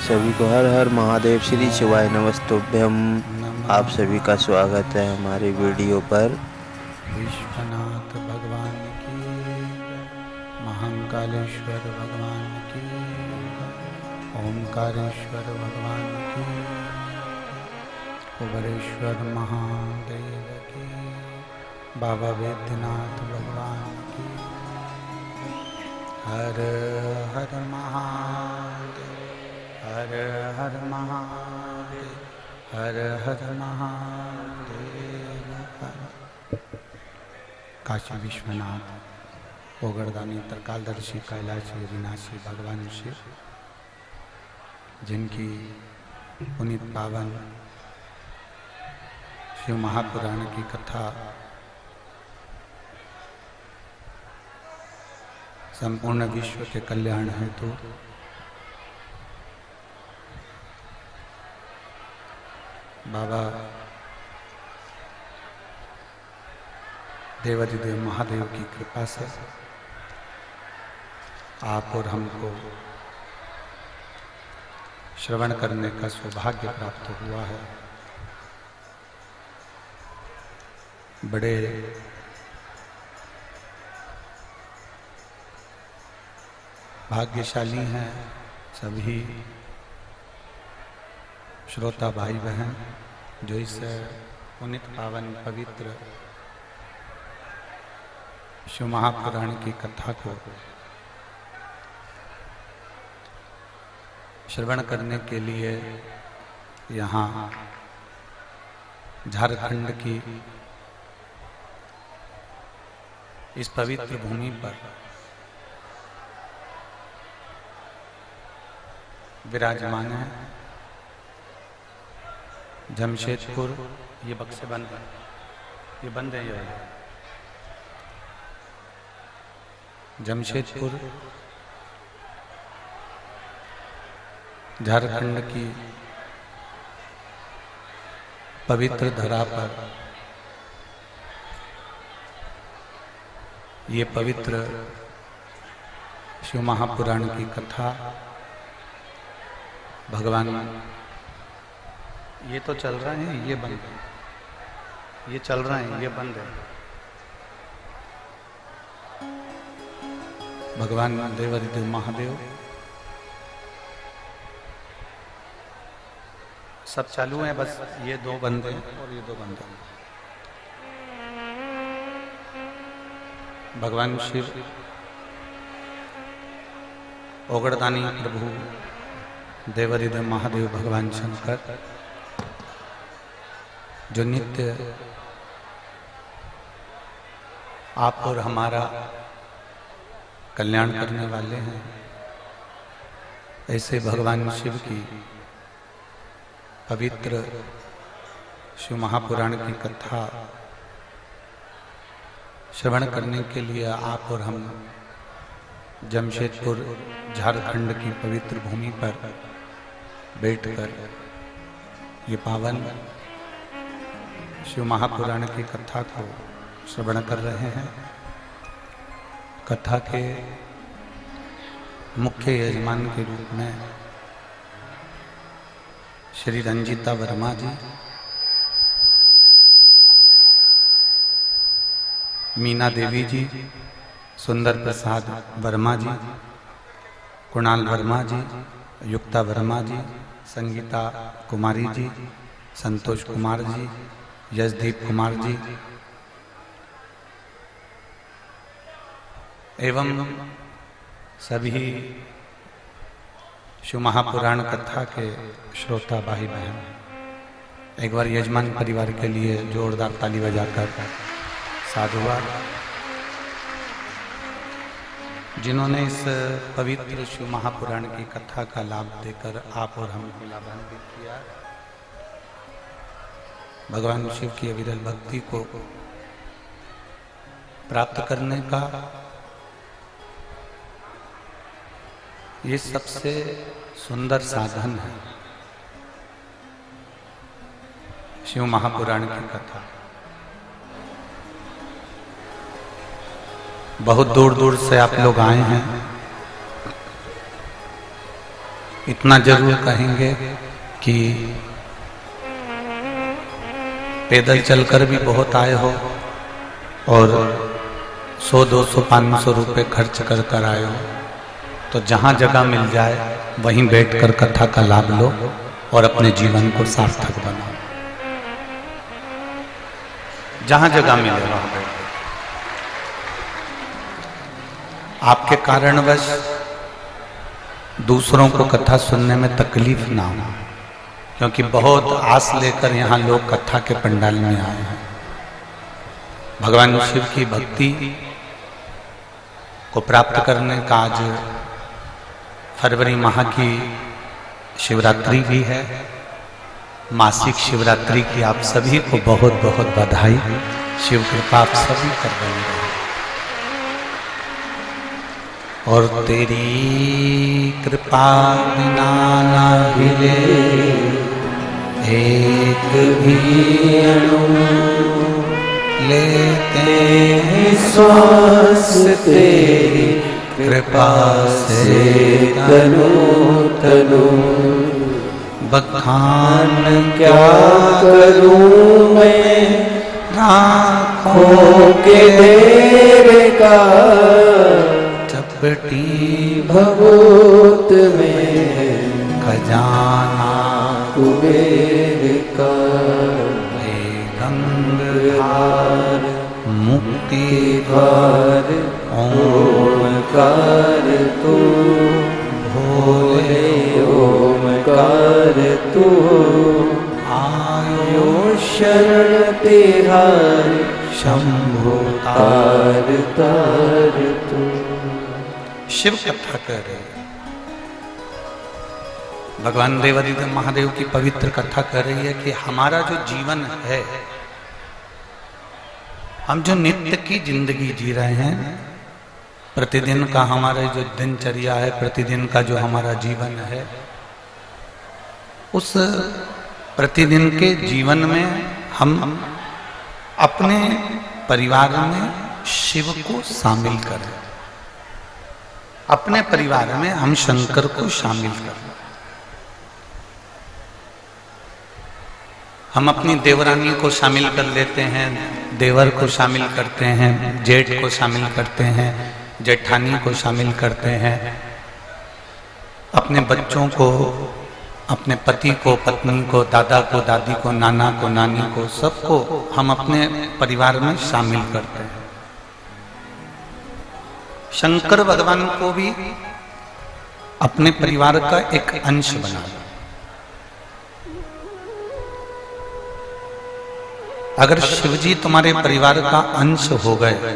सभी को हर हर महादेव, श्री शिवाय नमस्तुभ्यम। आप सभी का स्वागत है हमारे वीडियो पर। विश्वनाथ भगवान की जय, महाकालेश्वर भगवान की जय, ओंकारेश्वर भगवान की जय, कुबेरेश्वर महादेव की, बाबा वैद्यनाथ भगवान की। हर हर महादेव, हर हर महादेव, हर हर महादेव। काशी विश्वनाथ ओगरदानी त्रिकालदर्शी कैलाशी अविनाशी भगवान शिव, जिनकी पुनीत पावन शिव महापुराण की कथा संपूर्ण विश्व के कल्याण हेतु बाबा देवाधिदेव महादेव की कृपा से आप और हमको श्रवण करने का सौभाग्य प्राप्त हुआ है। बड़े भाग्यशाली हैं सभी श्रोता भाई बहन जो इस पुनीत पावन पवित्र शिव महापुराण की कथा को श्रवण करने के लिए यहाँ झारखंड की इस पवित्र भूमि पर विराजमान है। जमशेदपुर, ये बक्से बंद है, ये बंद है। ये जमशेदपुर झारखंड की पवित्र धरा पर ये पवित्र शिव महापुराण की कथा भगवान, ये तो चल रहा है, ये बंद है, ये चल रहा है, ये बंद है। भगवान देवाधिदेव महादेव सब चालू है, बस ये दो बंद हैं और ये दो बंद हैं। भगवान शिव ओगरदानी प्रभु देवाधिदेव महादेव भगवान शंकर जो नित्य आप और हमारा कल्याण करने वाले हैं, ऐसे भगवान शिव की पवित्र शिव महापुराण की कथा श्रवण करने के लिए आप और हम जमशेदपुर झारखंड की पवित्र भूमि पर बैठकर ये पावन शिव महापुराण की कथा को श्रवण कर रहे हैं। कथा के मुख्य यजमान के रूप में श्री रंजीता वर्मा जी, मीना देवी जी, सुंदर प्रसाद वर्मा जी, कुणाल वर्मा जी, युक्ता वर्मा जी, संगीता कुमारी जी, संतोष कुमार जी, यशदीप कुमार जी एवं सभी शिव महापुराण कथा के श्रोता भाई बहन एक बार यजमान परिवार के लिए जोरदार ताली बजाकर साधुवाद, जिन्होंने इस पवित्र शिव महापुराण की कथा का लाभ देकर आप और हमको लाभान्वित किया। भगवान शिव की अविरल भक्ति को प्राप्त करने का ये सबसे सुंदर साधन है शिव महापुराण की कथा। बहुत दूर दूर से आप लोग आए हैं इतना जरूर कहेंगे कि पैदल चलकर भी बहुत आए हो और 100, 200, 500 रुपये खर्च कर कर आए हो, तो जहाँ जगह मिल जाए वहीं बैठकर कथा का लाभ लो और अपने जीवन को सार्थक बनाओ। जहाँ जगह मिले वहाँ बैठो। आपके कारणवश दूसरों को कथा सुनने में तकलीफ ना हो, क्योंकि बहुत आस लेकर यहाँ लोग कथा के पंडाल में आए हैं। भगवान शिव की भक्ति को प्राप्त करने का आज फरवरी माह की शिवरात्रि भी है। मासिक शिवरात्रि की आप सभी को बहुत बहुत बधाई। शिव कृपा आप सभी कर रहे हैं। और तेरी कृपा बिना ना हिले एक भी अणु, लेते हैं श्वास तेरी कृपा से तनु तनु। बखान क्या करूं मैं राखों के तेरे का, चपटी भगवत में खजाना कुबेर का। हे गंगाधार मुक्ति द्वार ओमकार तू, भोले ओमकार तू। आयो शरण तेरा शंभु तार तार तू। शिव कथा कर रहे हैं। भगवान देवादिदेव महादेव की पवित्र कथा कर रही है कि हमारा जो जीवन है, हम जो नित्य की जिंदगी जी रहे हैं, प्रतिदिन का हमारा जो दिनचर्या है, प्रतिदिन का जो हमारा जीवन है, उस प्रतिदिन के जीवन में हम अपने परिवार में शिव को शामिल करें। अपने परिवार में हम शंकर को शामिल करें। हम अपनी देवरानी को शामिल कर लेते हैं, देवर को शामिल करते हैं, जेठ को शामिल करते हैं, जेठानी को शामिल करते हैं, अपने बच्चों को, अपने पति को, पत्नी को, दादा को, दादी को, नाना को, नानी को, सबको हम अपने परिवार में शामिल करते हैं। शंकर भगवान को भी अपने परिवार का एक अंश बनाया। अगर शिवजी तुम्हारे परिवार का अंश हो गए,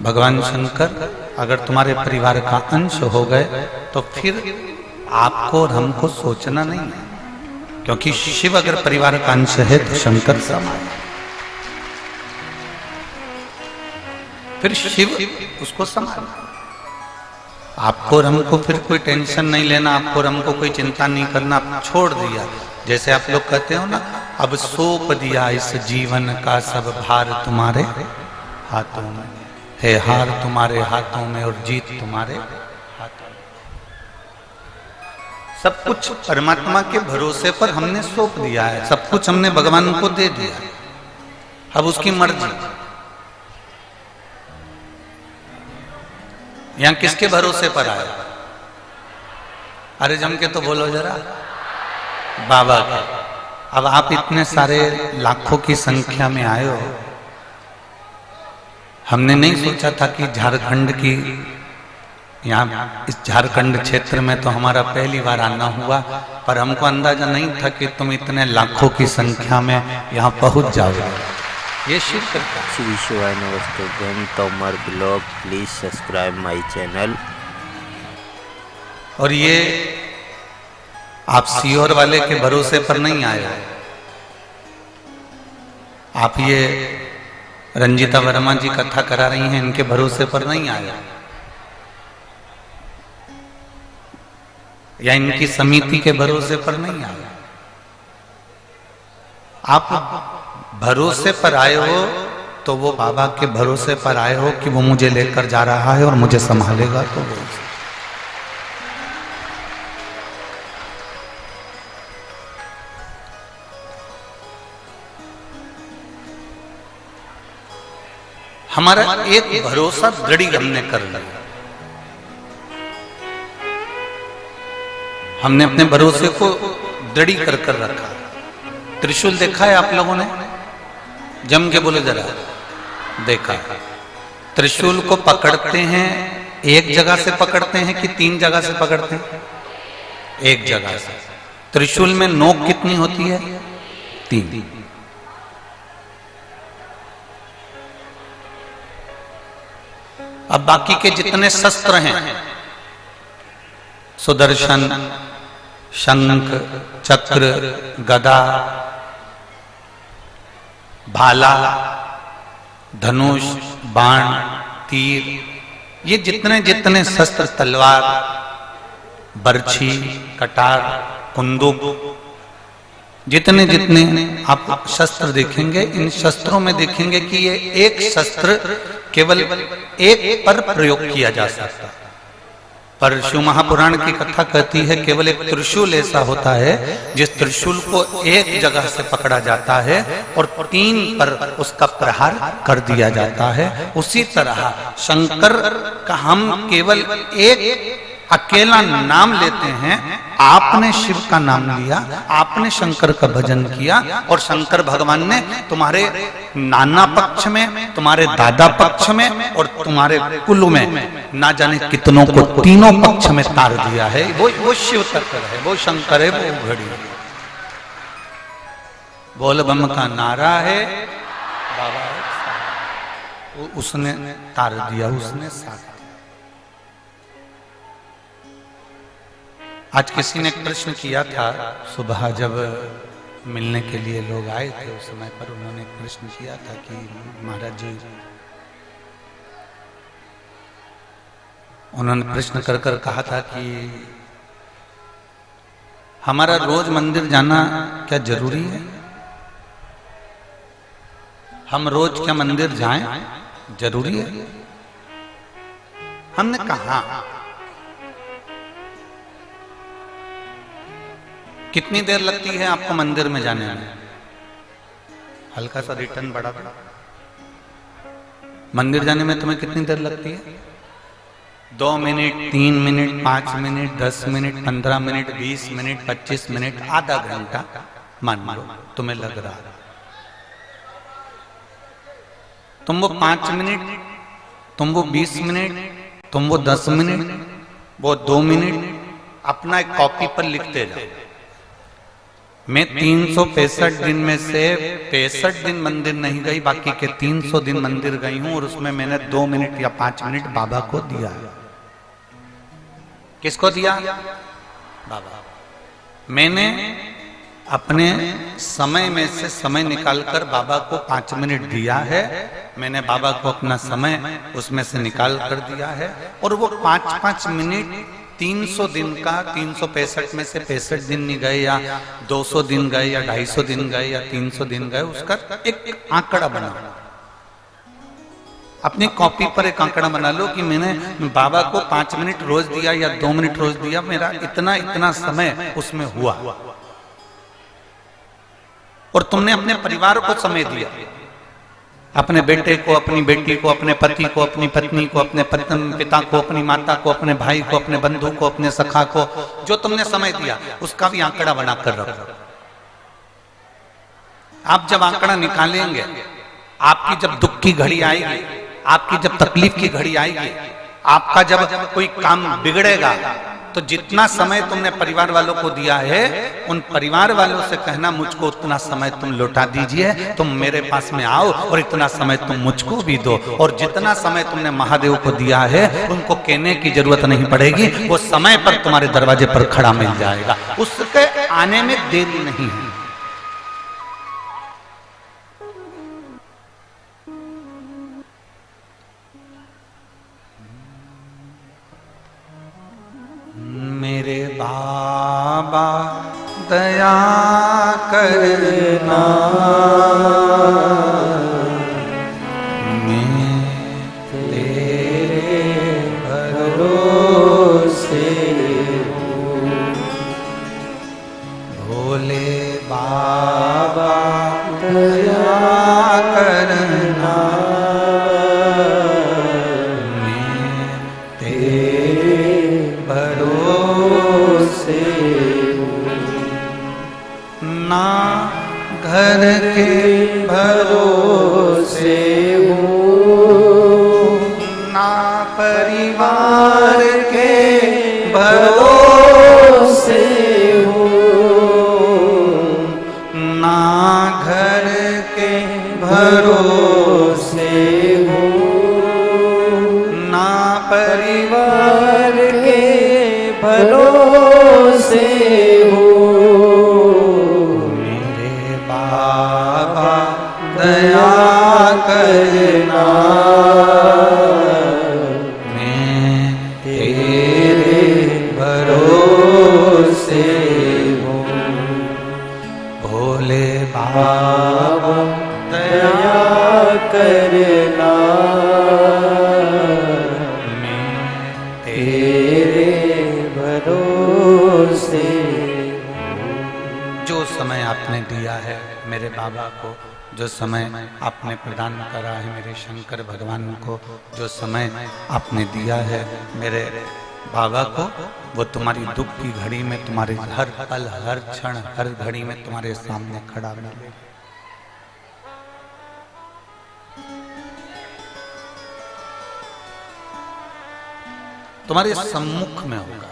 भगवान शंकर अगर तुम्हारे परिवार का अंश हो गए, तो फिर आपको और हमको सोचना नहीं है, क्योंकि शिव अगर परिवार का अंश है तो शंकर समान। फिर शिव उसको संभाल। आपको और हमको फिर कोई टेंशन नहीं लेना, आपको और हमको कोई चिंता नहीं करना, छोड़ दिया। जैसे आप लोग कहते हो ना, अब सौंप दिया इस जीवन का सब भार तुम्हारे हाथों में है, हार तुम्हारे हाथों में और जीत तुम्हारे हाथों में। सब कुछ परमात्मा के भरोसे पर हमने सौंप दिया है, सब कुछ हमने भगवान को दे दिया। अब उसकी मर्जी। यहां किसके भरोसे पर आए? अरे जम के तो बोलो जरा, बाबा का। अब आप इतने सारे लाखों की संख्या में आए हो। हमने नहीं सोचा था कि झारखंड की, यहाँ इस झारखंड क्षेत्र में तो हमारा पहली बार आना हुआ, पर हमको अंदाजा नहीं था कि तुम इतने लाखों की संख्या में यहाँ पहुंच जाओगे। ये शिव कृपा। श्री शिवाय नमस्तुभ्यम। Tomar blog, please subscribe my channel. और ये आप सीहोर वाले के भरोसे पर नहीं आए हो, आप ये रंजीता वर्मा जी कथा करा रही हैं, इनके भरोसे पर नहीं आए, या इनकी समिति के भरोसे पर नहीं आए। आप भरोसे पर आए हो तो वो बाबा के भरोसे पर आए हो कि वो मुझे लेकर जा रहा है और मुझे संभालेगा। तो हमारा एक भरोसा दृढ़ हमने कर लिया। हमने अपने भरोसे को दृढ़ कर कर रखा। त्रिशूल देखा है आप लोगों ने? जम के बोले जरा, देखा। त्रिशूल को पकड़ते हैं, एक जगह से पकड़ते हैं कि 3 जगह से पकड़ते हैं? एक जगह से। त्रिशूल में नोक कितनी होती है? 3। अब बाकी के जितने शस्त्र हैं, सुदर्शन, शंख, चक्र, गदा, भाला, धनुष, बाण, तीर, ये जितने जितने शस्त्र, तलवार, बर्छी, कटार, कुंदूक, जितने जितने आप शस्त्र देखेंगे, इन शस्त्रों में देखेंगे कि ये एक शस्त्र केवल एक पर प्रयोग किया जा सकता है। पर शिव महापुराण की कथा कहती है केवल एक त्रिशूल ऐसा होता है जिस त्रिशूल को एक जगह से पकड़ा जाता है और 3 पर उसका प्रहार कर दिया जाता है। उसी तरह शंकर का हम केवल एक अकेला नाम लेते हैं। आपने शिव का नाम लिया, आपने शंकर का भजन किया और शंकर भगवान ने तुम्हारे नाना पक्ष में, तुम्हारे दादा पक्ष में और तुम्हारे कुल में ना जाने कितनों को तीनों पक्ष में तार दिया है। वो शिव तत्व है, वो शंकर है, वो घड़ी है। बोल बम का नारा है, बाबा उसने तार दिया, उसने साथ। आज किसी ने प्रश्न किया था, सुबह जब मिलने के लिए लोग आए थे उस समय पर उन्होंने एक प्रश्न किया था कि महाराज जी, उन्होंने प्रश्न कर कर कहा था कि हमारा रोज मंदिर जाना क्या जरूरी है? हम रोज क्या मंदिर जाएं? जरूरी है? हमने कहा कितनी देर लगती है आपको मंदिर में जाने में? हल्का सा रिटर्न बढ़ा दो। मंदिर जाने में तुम्हें कितनी देर लगती है? 2 minute, 3 minute, 5 minute, 10 minute, 15 minute, 20 minute, 25 minute, आधा घंटा मान लो तुम्हें लग रहा है। तुम वो 5 मिनट, तुम वो 20 मिनट, तुम वो 10 मिनट, वो 2 मिनट अपना एक कॉपी पर लिखते जाओ। मैं 365 दिन में से 65 दिन मंदिर नहीं गई, बाकी के 300 दिन मंदिर गई हूं और उसमें मैंने 2 मिनट या 5 मिनट बाबा को दिया है। किसको दिया? बाबा। मैंने अपने समय में से समय निकालकर बाबा को 5 मिनट दिया है। मैंने बाबा को अपना समय उसमें से निकाल कर दिया है और वो 5-5 मिनट 300 दिन का, 365 में से 65 दिन नहीं गए या 200 दिन गए या 250 दिन गए या 300 दिन गए, उसका एक आंकड़ा बनाओ। अपनी कॉपी पर एक आंकड़ा बना लो कि मैंने बाबा को 5 मिनट रोज दिया या 2 मिनट रोज दिया, मेरा इतना इतना समय उसमें हुआ। और तुमने अपने परिवार को समय दिया, अपने बेटे को, अपनी बेटी को, अपने पति को, अपनी पत्नी को, अपने पिता को, अपनी माता को, अपने भाई को, अपने बंधु को, अपने सखा को, जो तुमने समय दिया उसका भी आंकड़ा बनाकर रखो। आप जब आंकड़ा निकालेंगे, आपकी जब दुख की घड़ी आएगी, आपकी जब तकलीफ की घड़ी आएगी, आपका जब कोई काम बिगड़ेगा, तो जितना समय तुमने परिवार वालों को दिया है, उन परिवार वालों से कहना मुझको उतना समय तुम लौटा दीजिए, तुम मेरे पास में आओ और इतना समय तुम मुझको भी दो। और जितना समय तुमने महादेव को दिया है उनको कहने की जरूरत नहीं पड़ेगी, वो समय पर तुम्हारे दरवाजे पर खड़ा मिल जाएगा, उसके आने में देरी नहीं है। मेरे बाबा दया करना, मैं तेरे भरोसे हूँ। भोले बाबा दया करना, ना घर के भरोसे हूँ, ना परिवार के भरोसे हूँ, ना घर के भरोसे हूँ, ना परिवार के भरोसे हूँ। मेरे बाबा दया करना, मैं तेरे भरोसे हूँ। भोले बाबा दया करना, मैं तेरे भरोसे। जो समय आपने दिया है मेरे बाबा को, जो समय आपने प्रदान करा है मेरे शंकर भगवान को, जो समय आपने दिया है मेरे बाबा को, वो तुम्हारी दुख की घड़ी में, तुम्हारे हर पल, हर क्षण, हर घड़ी में तुम्हारे सामने खड़ा मिले। तुम्हारे सम्मुख में होगा।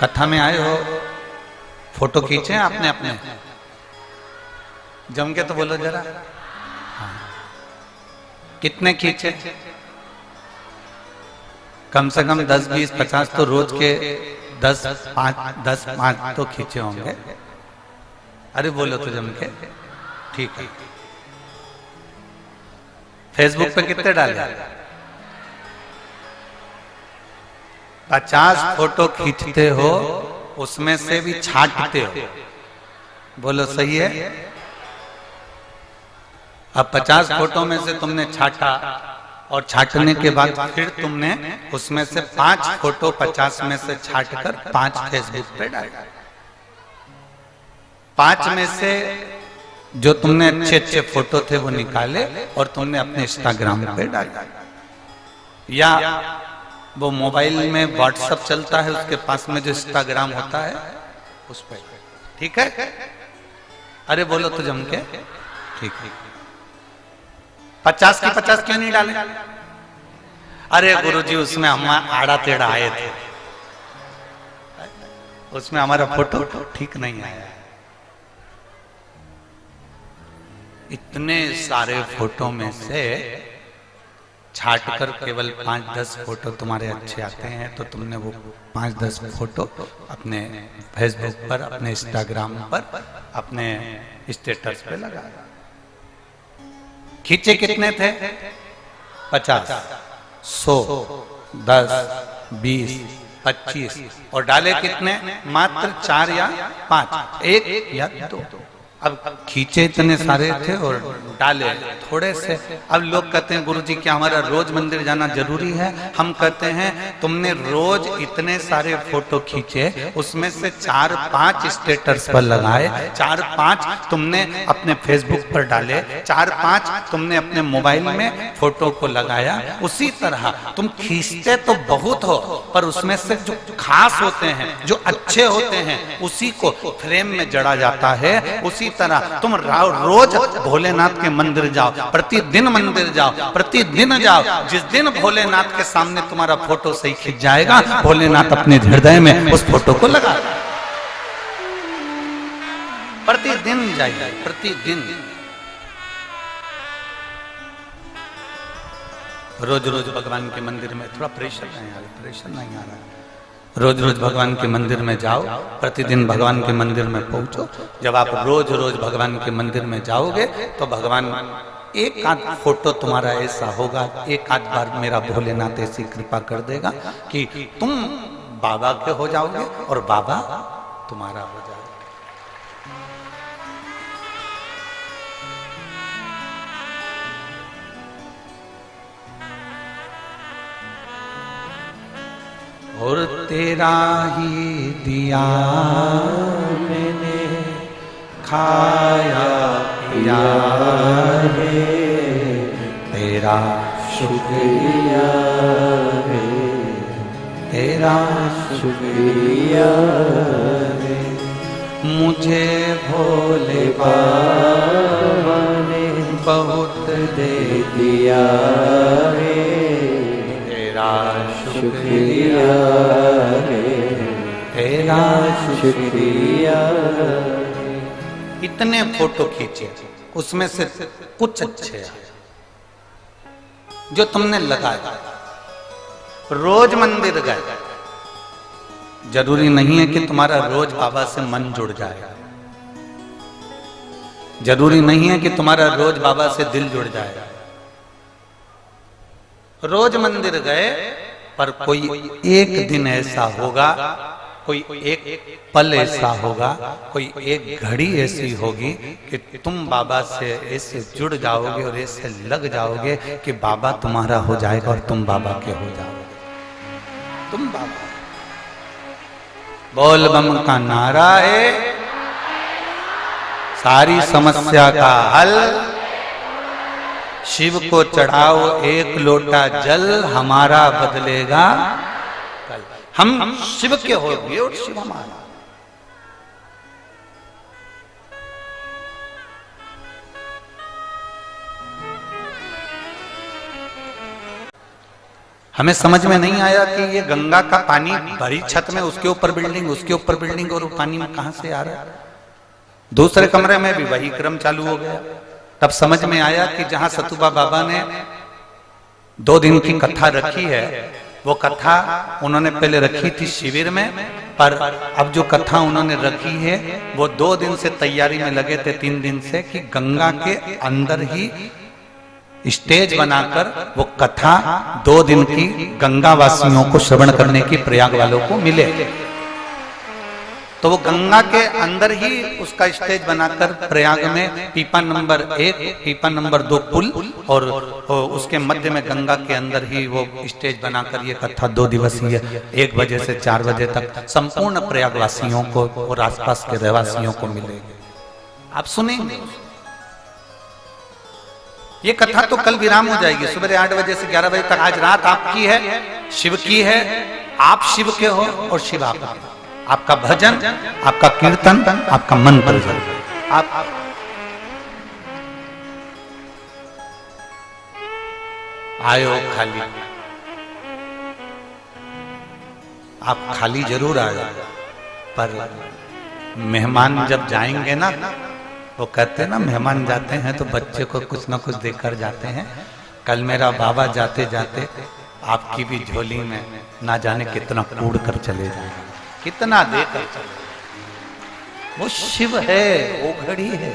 कथा में आए हो, फोटो खींचे आपने अपने, जम के तो बोलो जरा। हाँ। कितने खींचे? कम से कम 10, 20, 50 तो रोज के 10, 5 तो खींचे होंगे। अरे बोलो तो जम के। ठीक है। फेसबुक पे कितने डाले? 50 फोटो खींचते हो, उसमें से भी छांटते हो। बोलो सही है? अब 50 फोटो में से तुमने छांटा और छांटने के बाद फिर तुमने उसमें से 5 फोटो 50 में से छांटकर 5 फेसबुक पे डाला। 5 में से जो तुमने अच्छे अच्छे फोटो थे वो निकाले और तुमने अपने इंस्टाग्राम पे डाला, या वो मोबाइल में व्हाट्सएप चलता है, उसके पास में जो इंस्टाग्राम होता है उस पर। ठीक है? अरे बोलो तो जम के। ठीक है। 50 की 50 क्यों नहीं डाले? अरे गुरुजी उसमें हम आड़ा टेढ़ा आए थे, उसमें हमारा फोटो ठीक नहीं आया। इतने सारे फोटो में से छांटकर केवल 5-10 फोटो तुम्हारे अच्छे आते हैं, तो तुमने वो 5-10 फोटो अपने फेसबुक पर, अपने इंस्टाग्राम पर, अपने स्टेटस पे लगा। खींचे कितने थे? 50, 100, 10, 20, 25 और डाले कितने? मात्र 4 या 5, 1 या 2। अब खींचे इतने सारे थे और डाले थोड़े से। अब लोग कहते हैं गुरुजी क्या हमारा रोज मंदिर जाना जरूरी है? हम कहते हैं तुमने रोज इतने सारे फोटो खींचे, उसमें से 4-5 स्टेटस पर लगाए, 4-5 तुमने अपने फेसबुक पर डाले, 4-5 तुमने अपने मोबाइल में फोटो को लगाया। उसी तरह तुम खींचते तो बहुत हो, पर उसमें से जो खास होते हैं, जो अच्छे होते हैं, उसी को फ्रेम में जड़ा जाता है। उसी तरह तुम रोज भोलेनाथ के मंदिर जाओ, प्रतिदिन मंदिर जाओ, प्रतिदिन जाओ। जिस दिन भोलेनाथ के सामने तुम्हारा फोटो सही खिंच जाएगा, भोलेनाथ अपने हृदय में उस फोटो को लगा। प्रतिदिन जाइए, प्रतिदिन। रोज रोज भगवान के मंदिर में, थोड़ा प्रेशर नहीं आ रहा, प्रेशर नहीं आ रहा। रोज रोज भगवान के मंदिर में जाओ, प्रतिदिन भगवान के मंदिर में पहुंचो। जब आप रोज रोज भगवान के मंदिर में जाओगे तो भगवान एक आध फोटो तुम्हारा ऐसा होगा, एक आध बार मेरा भोलेनाथ ऐसी कृपा कर देगा कि तुम बाबा के हो जाओगे और बाबा तुम्हारा हो जाएगा। और तेरा ही दिया मैंने खाया पिया है, तेरा शुक्रिया है, तेरा तेरा शुक्रिया रे, मुझे भोले बाबा ने बहुत दे दिया रे, तेरा शुक्रिया रे, तेरा शुक्रिया रे। इतने फोटो खींचे, उसमें से कुछ अच्छे जो तुमने लगाया। रोज मंदिर गए, जरूरी नहीं है कि तुम्हारा रोज बाबा से मन जुड़ जाए, जरूरी नहीं है कि तुम्हारा रोज बाबा से दिल जुड़ जाए। रोज मंदिर गए, पर कोई एक दिन ऐसा होगा, कोई एक पल ऐसा होगा, कोई एक घड़ी ऐसी होगी कि तुम बाबा से ऐसे जुड़ जाओगे और ऐसे लग जाओगे कि बाबा तुम्हारा हो जाएगा और तुम बाबा के हो जाओगे। तुम बाबा। बोल बम का नारा है सारी समस्या का हल, शिव को चढ़ाओ एक लोटा जल, हमारा बदलेगा कल। हम शिव के हो गए और शिव हमारा। हमें समझ में नहीं आया कि ये गंगा का पानी भरी छत में, उसके ऊपर बिल्डिंग, उसके ऊपर बिल्डिंग, और पानी में कहां से आ रहा है। दूसरे कमरे में भी वही क्रम चालू हो गया। तब समझ में आया कि जहां सतुबा बाबा ने 2 दिन की कथा रखी है, वो कथा उन्होंने पहले रखी थी शिविर में, पर अब जो कथा उन्होंने रखी है वो 2 दिन से तैयारी में लगे थे, 3 दिन से, कि गंगा के अंदर ही स्टेज बनाकर वो कथा 2 दिन की गंगा वासियों को श्रवण करने की प्रयाग वालों को मिले। तो वो गंगा के अंदर ही उसका स्टेज बनाकर प्रयाग में पीपा नंबर 1, पीपा नंबर 2 पुल और उसके मध्य में गंगा के अंदर ही वो स्टेज बनाकर ये कथा 2 दिवसीय 1 बजे से 4 बजे तक संपूर्ण प्रयागवासियों को और आसपास के रहवासियों को मिलेगी। आप सुनेंगे। ये कथा तो कल विराम हो जाएगी, सुबह 8 बजे से 11 बजे तक। आज रात आपकी है, शिव की है, आप शिव के हो और शिव आपका। आपका भजन, आपका कीर्तन, आपका मंत्र, आप आयो खाली, आप खाली जरूर आयो, पर मेहमान जब जाएंगे ना, वो कहते हैं ना, मेहमान जाते हैं तो बच्चे को कुछ ना कुछ देकर जाते हैं। कल मेरा बाबा जाते जाते आपकी भी झोली में ना जाने कितना कूड़ कर चले जाएंगे, कितना देकर चले। वो शिव है, वो घड़ी है।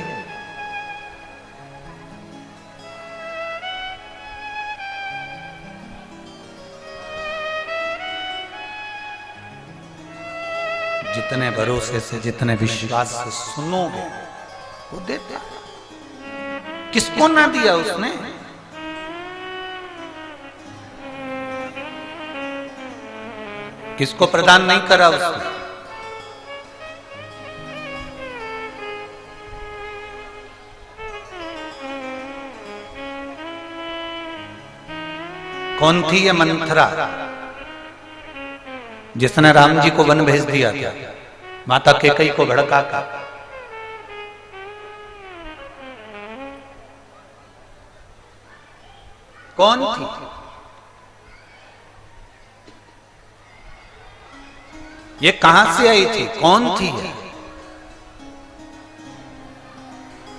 जितने भरोसे से, जितने विश्वास से सुनोगे वो देता। किसको ना दिया उसने? किसको प्रदान नहीं करा उसने? कौन थी ये मंथरा जिसने राम जी को वन भेज दिया था, माता कैकेयी को भड़का कर? कौन थी? ये कहां से आई थी? कौन थी?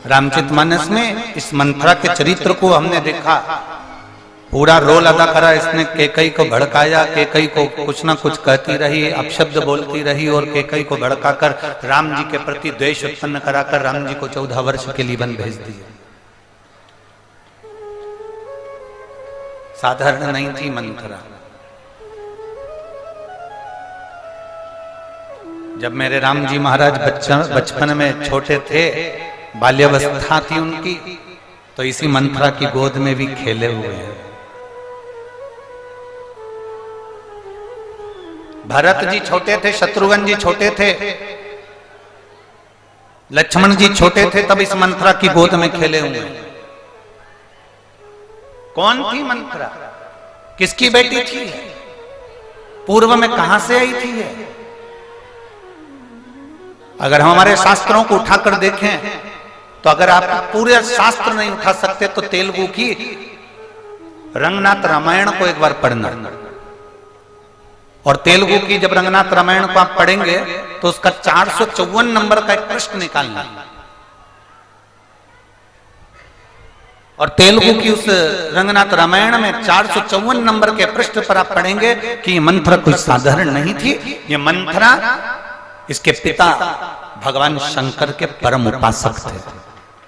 रामचरितमानस में इस मंथरा के चरित्र को हमने देखा, पूरा रोल अदा करा इसने। कैकेयी को भड़काया, कैकेयी को कुछ ना कुछ कहती रही, अपशब्द बोलती रही, और कैकेयी को भड़काकर राम जी के प्रति द्वेष उत्पन्न कराकर राम जी को 14 वर्ष के लिए वन भेज दिया। साधारण नहीं थी मंथरा। जब मेरे राम जी महाराज बचपन में छोटे थे, बाल्यावस्था थी उनकी, तो इसी मंथरा की गोद में भी खेले हुए हैं। भरत जी छोटे थे, शत्रुघ्न जी छोटे थे, लक्ष्मण जी छोटे थे, तब इस मंथरा की गोद में खेले हुए हैं। कौन थी मंथरा? किसकी बेटी थी? पूर्व में कहां से आई थी ये? अगर हम हमारे शास्त्रों को उठाकर देखें तो अगर आप पूरे शास्त्र नहीं उठा सकते तो तेलुगु की रंगनाथ रामायण को एक बार पढ़ना, और तेलुगु की जब रंगनाथ रामायण को आप पढ़ेंगे तो उसका 454 नंबर का एक पृष्ठ निकालना, और तेलुगु की उस रंगनाथ रामायण में 454 नंबर के पृष्ठ पर आप पढ़ेंगे कि ये मंत्र कोई साधारण नहीं थी। ये मंत्रा इसके पिता भगवान शंकर के परम उपासक थे।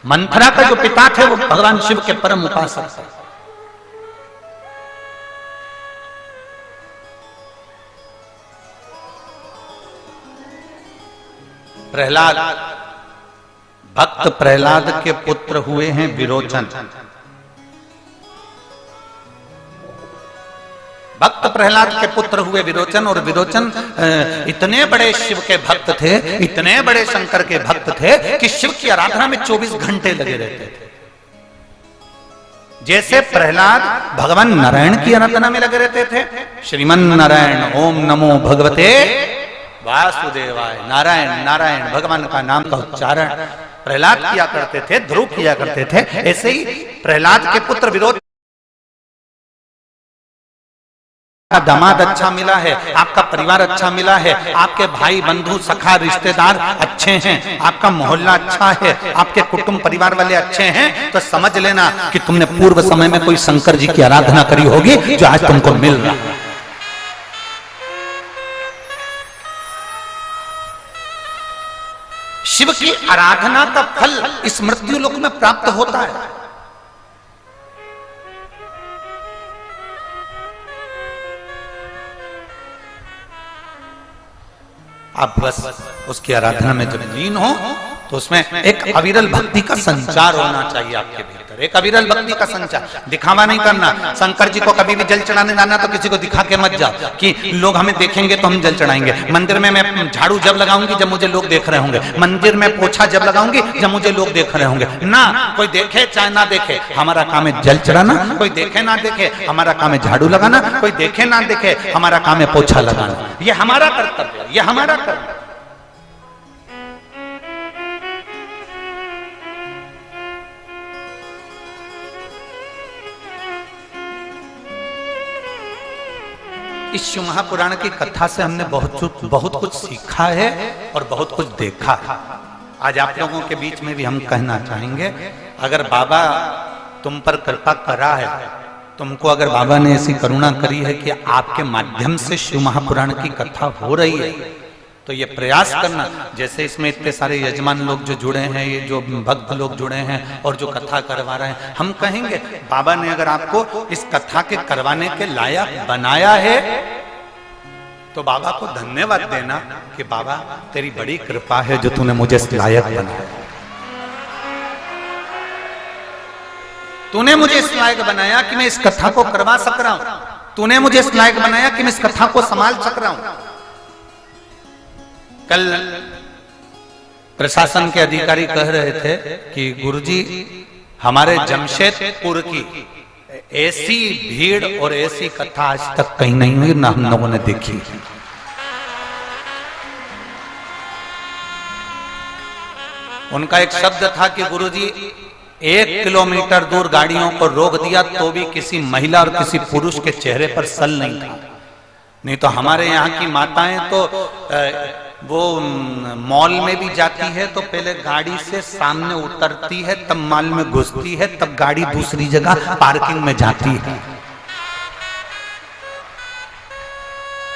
मंथरा का जो पिता थे वो भगवान शिव के परम उपासक थे। प्रहलाद, भक्त प्रहलाद के पुत्र हुए हैं विरोचन। भक्त प्रहलाद के पुत्र हुए विरोचन, और विरोचन इतने बड़े शिव के भक्त थे, इतने बड़े शंकर के भक्त थे कि शिव की आराधना में 24 घंटे लगे रहते थे। जैसे प्रहलाद भगवान नारायण की आराधना में लगे रहते थे, श्रीमन नारायण ओम नमो भगवते वासुदेवाय, नारायण नारायण भगवान का नाम का उच्चारण प्रहलाद किया करते थे, ध्रुव किया करते थे। ऐसे ही प्रहलाद के पुत्र विरोचन, दामाद अच्छा मिला है, आपका परिवार अच्छा मिला है, आपके भाई बंधु सखा रिश्तेदार अच्छे हैं, आपका मोहल्ला अच्छा है, आपके कुटुंब परिवार वाले अच्छे हैं, तो समझ लेना कि तुमने पूर्व समय में कोई शंकर जी की आराधना करी होगी जो आज तुमको मिल रहा है। शिव की आराधना का फल इस मृत्यु लोक में प्राप्त होता है। आप बस उसकी आराधना में जब लीन हो तो उसमें एक अविरल भक्ति का संचार होना चाहिए आपके भीतर, एक अविरल भक्ति का संचार। दिखावा नहीं करना। शंकर जी को कभी भी जल चढ़ाने जाना तो किसी को दिखा के मत जाओ कि लोग हमें देखेंगे तो हम जल चढ़ाएंगे। मंदिर में मैं झाड़ू जब लगाऊंगी जब मुझे लोग देख रहे होंगे, मंदिर में पोछा जब लगाऊंगी जब मुझे लोग देख रहे होंगे। ना, कोई देखे चाहे ना देखे, हमारा काम है जल चढ़ाना। कोई देखे ना देखे, हमारा काम है झाड़ू लगाना। कोई देखे ना देखे, हमारा काम है पोछा लगाना। ये हमारा कर्तव्य है, ये हमारा कर्तव्य। इस शिव महापुराण की कथा से हमने बहुत कुछ सीखा है और बहुत कुछ देखा है। आज आप लोगों के बीच में भी हम कहना चाहेंगे, अगर बाबा तुम पर कृपा करा है, तुमको अगर बाबा ने ऐसी करुणा करी है कि आपके माध्यम से शिव महापुराण की कथा हो रही है, तो ये प्रयास करना। जैसे इसमें इतने सारे यजमान लोग जो जुड़े हैं, ये जो भक्त लोग जुड़े हैं और जो कथा करवा रहे हैं, हम कहेंगे बाबा ने अगर आपको इस कथा के करवाने के लायक बनाया है तो बाबा को धन्यवाद देना कि बाबा तेरी बड़ी कृपा है जो तूने मुझे इस लायक बनाया। तूने मुझे इस लायक बनाया कि मैं इस कथा को करवा सक रहा हूं। तूने मुझे इस लायक बनाया कि मैं इस कथा को संभाल सक रहा हूं। कल प्रशासन के अधिकारी कह रहे थे कि गुरुजी, हमारे जमशेदपुर की ऐसी भीड़ और ऐसी कथा आज तक कहीं नहीं हुई, ना हम लोगों ने देखी। उनका एक शब्द था कि गुरुजी 1 किलोमीटर दूर गाड़ियों को रोक दिया तो भी किसी महिला और किसी पुरुष के चेहरे पर सल नहीं था। नहीं तो हमारे यहाँ की माताएं तो वो मॉल में भी जाती है तो पहले गाड़ी से सामने उतरती है, तब मॉल में घुसती है, तब गाड़ी दूसरी जगह पार्किंग में जाती है।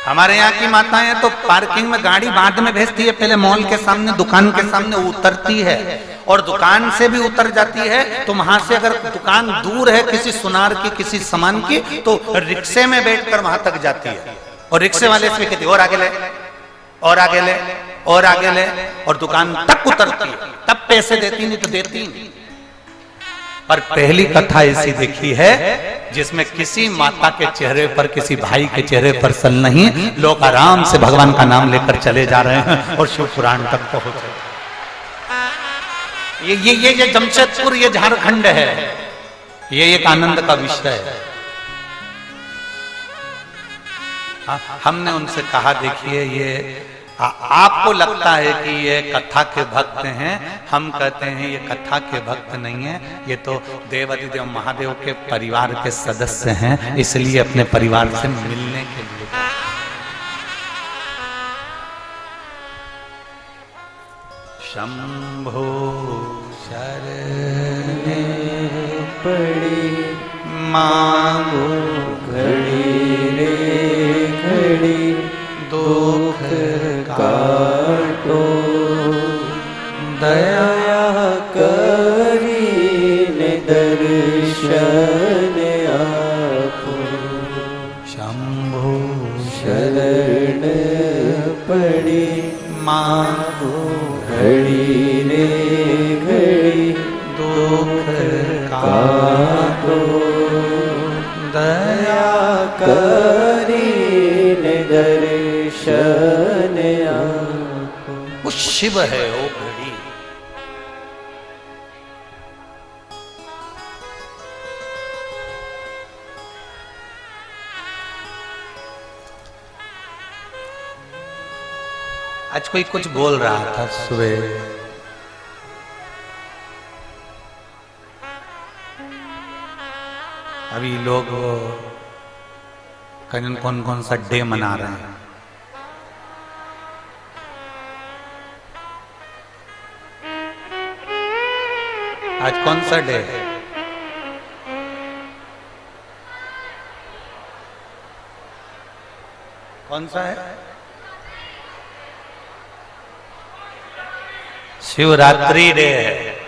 हमारे यहाँ की माताएं तो पार्किंग में गाड़ी बाद में भेजती है, पहले मॉल के सामने, दुकान के सामने उतरती है, और दुकान से भी उतर जाती है तो वहां से अगर दुकान दूर है किसी सुनार की, किसी सामान की, तो रिक्शे में बैठकर वहां तक जाती है, और रिक्शे वाले से कहती है और आगे ले, और आगे ले, और आगे ले, और दुकान तक उतरती, तब पैसे देती, नहीं तो देती नहीं। पर पहली कथा ऐसी देखी है जिसमें किसी माता के चेहरे पर, किसी भाई के चेहरे पर सल नहीं, लोग आराम से भगवान का नाम लेकर चले जा रहे हैं और शिव पुराण तक पहुंच रहे। ये जमशेदपुर, ये झारखंड है, ये एक आनंद का विषय है। हमने उनसे कहा देखिए ये आपको लगता है कि ये कथा के भक्त हैं, हम कहते हैं ये कथा के भक्त नहीं है, ये तो देवाधिदेव महादेव के परिवार के सदस्य हैं, इसलिए अपने परिवार से मिलने के लिए। शंभो शरणे पड़ी मांगो घड़ी रे घड़ी दुख काटो दया करी ने दर्शन आपो। शंभो शरण पड़ी मांगो घड़ी रे घड़ी दुख काटो दया करी ने दर्शन आपो। वो शिव है वो घड़ी। आज कोई कुछ बोल रहा था सुबह, अभी लोग कौन कौन सा डे मना रहे हैं। आज कौन सा डे है? कौन सा है? शिवरात्रि डे है।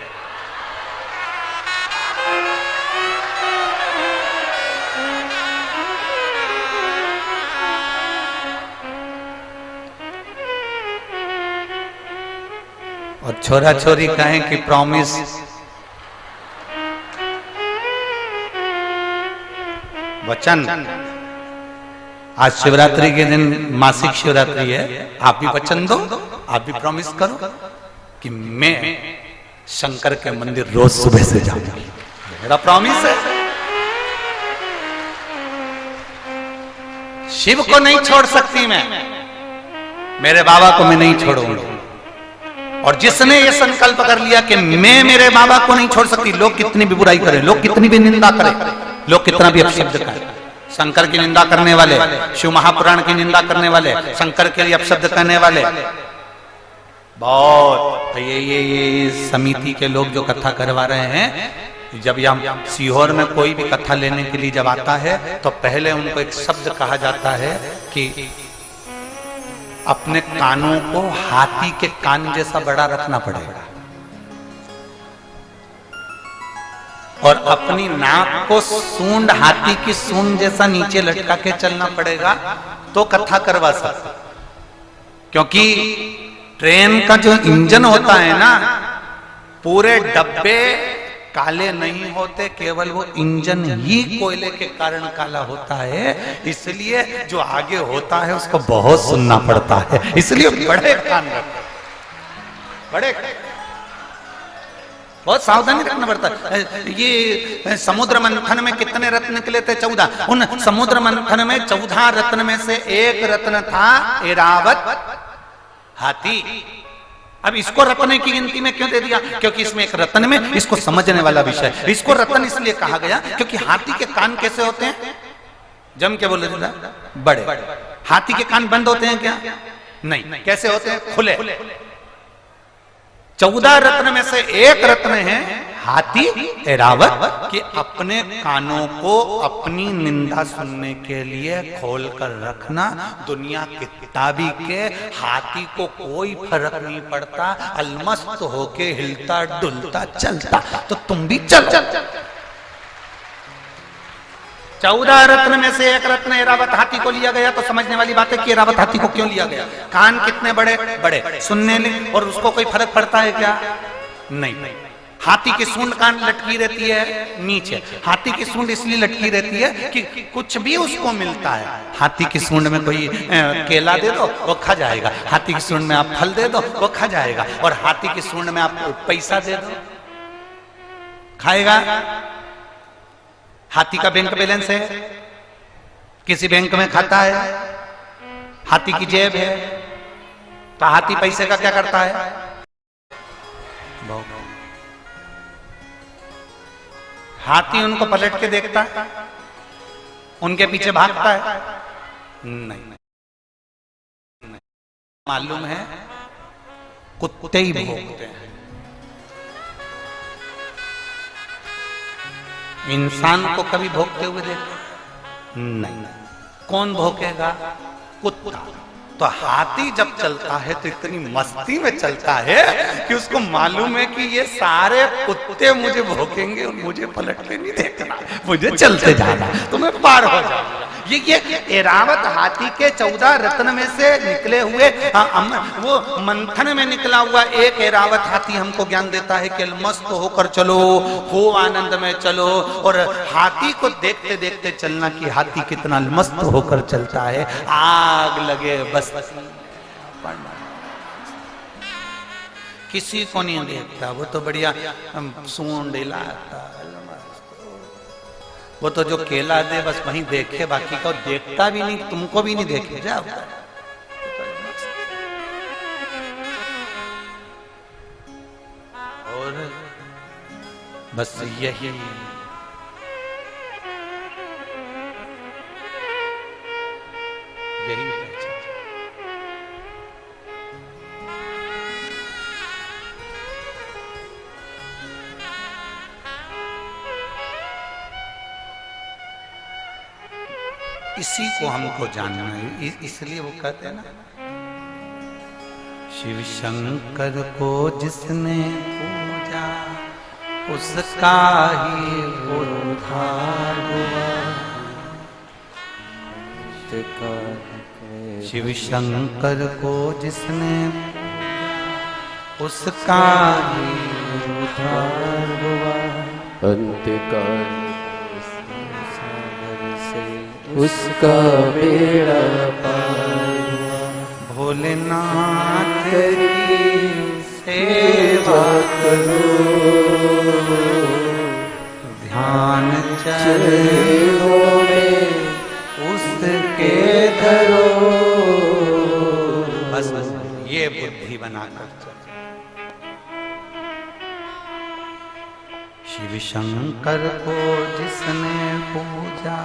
और छोरा छोरी कहें कि प्रॉमिस, वचन। आज शिवरात्रि के दिन मासिक शिवरात्रि है, आप भी वचन दो, आप भी प्रॉमिस करो कि मैं शंकर के मंदिर रोज सुबह से जाऊंगा। मेरा प्रॉमिस है। शिव को नहीं छोड़ सकती मैं, मेरे बाबा को मैं नहीं छोड़ूंगा। और जिसने ये संकल्प कर लिया कि मैं मेरे बाबा को नहीं छोड़ सकती, लोग कितनी भी बुराई करें, लोग कितनी भी निंदा करें, लोग कितना भी अपशब्द करें, शंकर की निंदा करने वाले, शिव महापुराण की निंदा करने वाले, शंकर के लिए अपशब्द कहने वाले बहुत। ये समिति के लोग जो कथा करवा रहे हैं, जब यहाँ सीहोर में कोई भी कथा लेने के लिए जब आता है तो पहले उनको एक शब्द कहा जाता है कि अपने कानों को हाथी के कान जैसा बड़ा रखना पड़ेगा और अपनी नाक को सूंड हाथी की सूंड जैसा नीचे लटका के चलना पड़ेगा तो कथा करवा सकते। क्योंकि ट्रेन का जो इंजन होता है ना, पूरे डब्बे काले नहीं होते, केवल वो इंजन ही कोयले के कारण काला होता है। इसलिए जो आगे होता है उसको बहुत सुनना पड़ता है, इसलिए बड़े कान रखो, बड़े बहुत सावधानी रखना पड़ता है। ये समुद्र मंथन में कितने रत्न निकले थे? 14। उन समुद्र मंथन में 14 रत्न में से एक रत्न था ऐरावत हाथी। अब इसको रत्न की गिनती में क्यों दे दिया? क्योंकि इसमें एक रत्न में इसको समझने वाला विषय। इसको रत्न इसलिए कहा गया क्योंकि हाथी के कान कैसे होते हैं? जम के बोले बड़े। हाथी के कान बंद होते हैं क्या? नहीं। कैसे होते हैं? खुले। 14 रत्न में से एक रत्न है हाथी ऐरावत, कि अपने कानों को अपनी निंदा सुनने के लिए खोल कर रखना। दुनिया किताबी के हाथी को कोई फर्क नहीं पड़ता, अलमस्त होके हिलता डुलता चलता, तो तुम भी चल। 14 रत्न में से एक रत्न ऐरावत हाथी को लिया गया। तो समझने वाली बात है कि ऐरावत हाथी को क्यों लिया गया? कान कितने बड़े बड़े, सुनने में, और उसको कोई फर्क पड़ता है क्या? नहीं। हाथी की सूंड कान लटकी रहती है नीचे। हाथी की सूंड इसलिए लटकी रहती है कि कुछ भी उसको मिलता है। हाथी की सूंड में कोई केला दे दो वो खा जाएगा, हाथी की सूंड में आप फल दे दो वो खा जाएगा, और हाथी की सूंड में आप पैसा दे दो खाएगा। हाथी का बैंक बैलेंस है, किसी बैंक में खाता है, हाथी की जेब है, तो हाथी पैसे का क्या करता है? भोग। हाथी उनको पलट के देखता है, उनके पीछे भागता है? नहीं, मालूम है कुत्ते ही भोगते हैं। इंसान को कभी भोगते हुए देखा? नहीं। कौन भोगेगा? कुत्ता। तो हाथी जब चलता है तो इतनी मस्ती में चलता है कि उसको मालूम है कि ये सारे कुत्ते मुझे भोगेंगे और मुझे पलट के नहीं देखना, मुझे चलते जाना, तो मैं पार हो जाऊंगा। ये एरावत हाथी के 14 रत्न में से निकले हुए वो मंथन में निकला हुआ एक एरावत हाथी हमको ज्ञान देता है कि मस्त होकर चलो, हो आनंद में चलो। और हाथी को देखते देखते चलना कि हाथी कितना मस्त होकर चलता है। आग लगे बस किसी को नहीं देखता, वो तो बढ़िया सूंड हिलाता, वो तो जो केला दे बस वहीं देखे, बाकी को देखता भी नहीं, तुमको भी नहीं देखे जाओ। और बस यही इसी को हमको जानना है। इसलिए वो कहते हैं ना, शिव शंकर को जिसने पूजा उसका ही उद्धार हुआ। शिव शंकर को जिसने उसका ही उद्धार हुआ। अंतकाल उसका बेड़ा पार हुआ। भोलेनाथ की सेवा करो, ध्यान चरणों में उसके धरो। बस ये बुद्धि बनाकर चलो। शिव शंकर को जिसने पूजा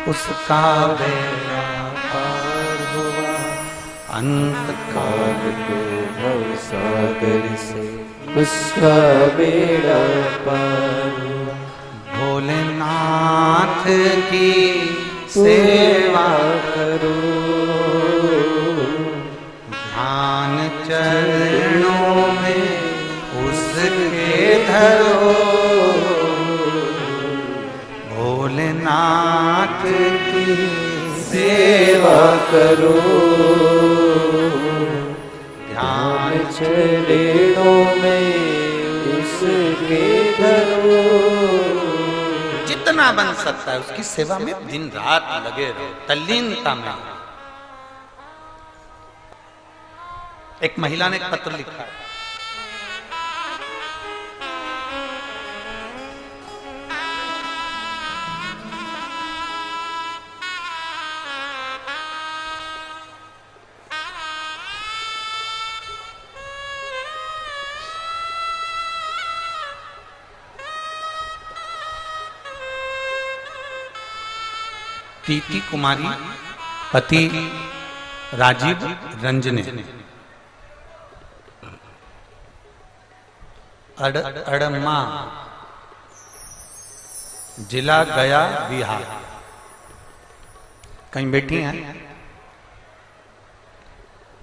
उसका बेड़ा पार हुआ। अंत काल को भव सागर से उसका बेड़ा पार हुआ। भोलेनाथ की सेवा करो, ध्यान चरणों में उसके धरो। भोलेनाथ की सेवा करो, ध्यान चरणों में उसके धरो। जितना बन सकता है उसकी सेवा में दिन रात लगे रहो, तल्लीनता में। एक महिला ने एक पत्र लिखा है, टीटी कुमारी पति राजीव रंजने, अड़मा, जिला गया बिहार। कहीं बैठी हैं?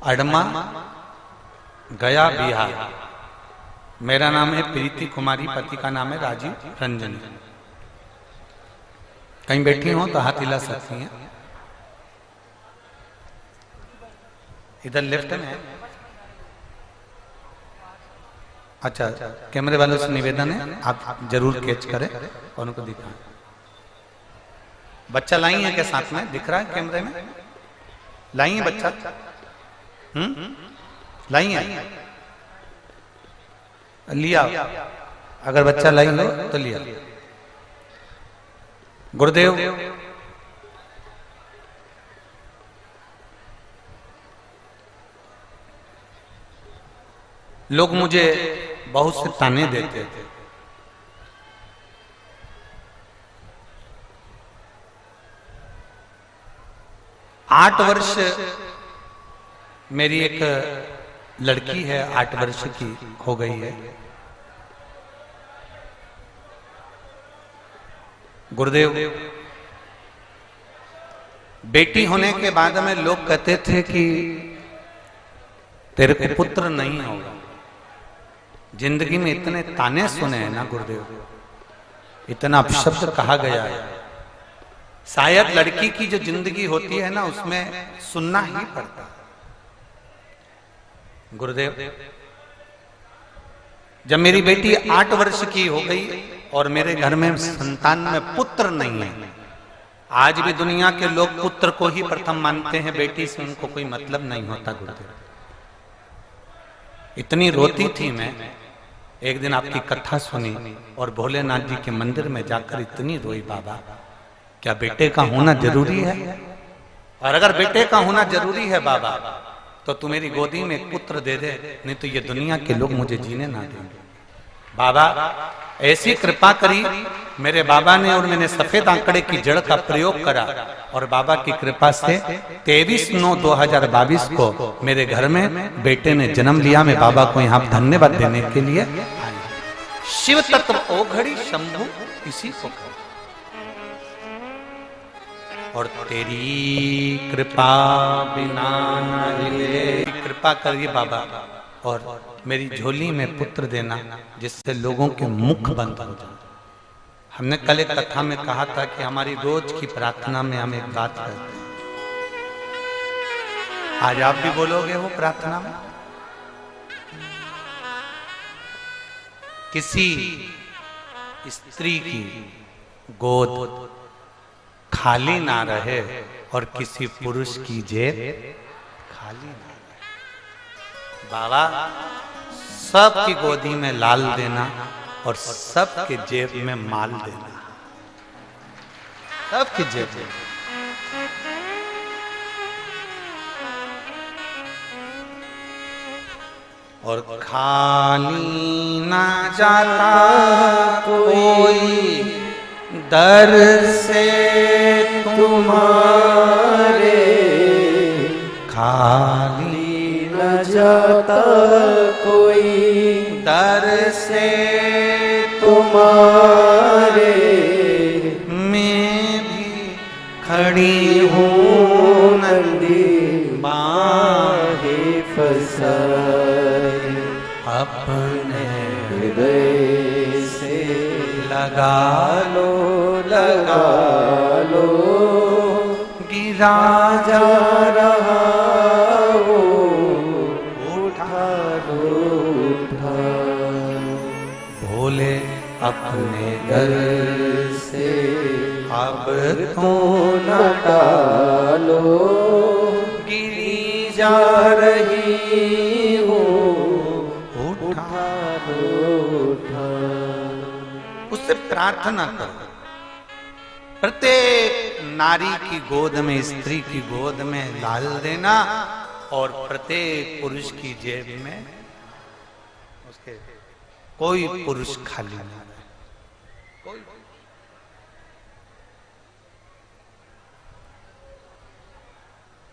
अड़मा, गया बिहार। मेरा नाम है प्रीति कुमारी, पति का नाम है राजीव रंजन। कहीं बैठी हो तो हाथ हिला सकती हैं। इधर लेफ्ट में है। अच्छा, कैमरे वालों से निवेदन है आप जरूर कैच करें और उनको दिखाएं। बच्चा लाई है क्या साथ में? दिख रहा है कैमरे में? लाई है बच्चा? लाई है? लिया, अगर बच्चा लाई हो तो लिया। गुरुदेव लोग मुझे बहुत से ताने देते थे। आठ वर्ष मेरी एक लड़की है, 8 वर्ष की हो गई है। गुरुदेव, बेटी होने के बाद में लोग कहते थे कि तेरे को पुत्र नहीं होगा। जिंदगी में इतने ताने सुने हैं ना गुरुदेव, इतना अपशब्द कहा गया है। शायद लड़की की जो जिंदगी होती है ना, उसमें सुनना ही पड़ता है। गुरुदेव, जब मेरी बेटी 8 वर्ष की हो गई और मेरे घर में संतान में पुत्र नहीं है, आज भी दुनिया के लोग पुत्र को ही प्रथम मानते हैं, बेटी से उनको कोई मतलब नहीं होता। गुरुदेव, इतनी रोती थी मैं। एक दिन आपकी कथा सुनी और भोलेनाथ जी के मंदिर में जाकर इतनी रोई, बाबा क्या बेटे का होना जरूरी है? और अगर बेटे का होना जरूरी है बाबा, तो तू मेरी गोदी में एक पुत्र दे दे, नहीं तो ये दुनिया के लोग मुझे जीने ना देंगे। बाबा ऐसी कृपा करी मेरे बाबा ने, और मैंने सफेद आंकड़े की जड़ का प्रयोग करा और बाबा की कृपा से 23/9/2022 को मेरे घर में बेटे ने जन्म लिया। मैं बाबा को यहाँ धन्यवाद देने के लिए आया। शिव तत्व ओघड़ी शंभु इसी को, और तेरी कृपा बिना कृपा करिए बाबा, और मेरी झोली में पुत्र देना जिससे लोगों के मुख बंद हो जाए। हमने कल एक कथा में कहा था कि हमारी रोज की प्रार्थना में हम एक बात करते हैं। आज आप भी बोलोगे वो प्रार्थना में, किसी स्त्री की गोद खाली ना रहे और किसी पुरुष की जेब खाली ना रहे। बाबा सबकी गोदी में लाल देना और सबके जेब में माल देना, सबकी जेब में। और खाली ना जाता कोई दर से तुम्हारे, खाली न जाता कोई दर से तुम्हारे, मैं भी खड़ी हूँ नंदी बाहे फसाए, अपने हृदय से लगा लो गिरा जा रहा हो, उठा लो उठा, भोले अपने दर से अब तो न टालो, गिरी जा रही हो, उठा लो उठा। उससे प्रार्थना करो। प्रत्येक नारी की गोद में, स्त्री की गोद में लाल देना, और प्रत्येक पुरुष की जेब में उसके कोई पुरुष खाली ना रहे।